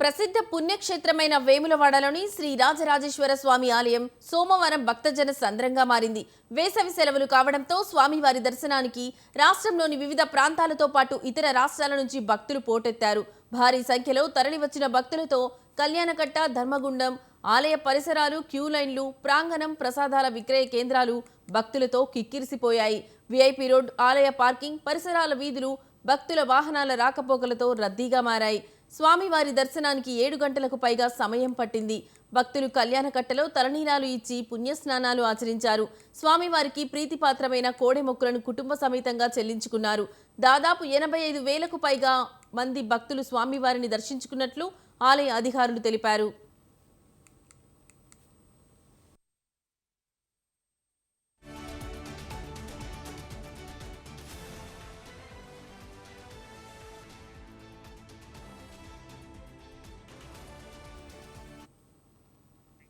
ప్రసిద్ధ పుణ్యక్షేత్రమైన వేములవాడలోని శ్రీ రాజరాజేశ్వర స్వామి ఆలయం సోమవారం భక్తజన సంద్రంగా మారింది. వేసవి సెలవులు కావడంతో స్వామివారి దర్శనానికి రాష్ట్రంలోని వివిధ ప్రాంతాలతో పాటు ఇతర రాష్ట్రాల నుంచి భక్తులు పోటెత్తారు. భారీ సంఖ్యలో తరలివచ్చిన భక్తులతో కళ్యాణకట్ట, ధర్మగుండం, ఆలయ పరిసరాలు, క్యూ లైన్లు, ప్రాంగణం, ప్రసాదాల విక్రయ కేంద్రాలు భక్తులతో కిక్కిరిసిపోయాయి. విఐపి రోడ్, ఆలయ పార్కింగ్ పరిసరాల వీధులు భక్తుల వాహనాల రాకపోకలతో రద్దీగా మారాయి. స్వామివారి దర్శనానికి 7 గంటలకు పైగా సమయం పట్టింది. భక్తులు కళ్యాణకట్టలో తలనీలాలు ఇచ్చి పుణ్యస్నానాలు ఆచరించారు. స్వామివారికి ప్రీతిపాత్రమైన కోడె మొక్కులను కుటుంబ సమేతంగా చెల్లించుకున్నారు. దాదాపు 85,000కు పైగా మంది భక్తులు స్వామివారిని దర్శించుకున్నట్లు ఆలయ అధికారులు తెలిపారు.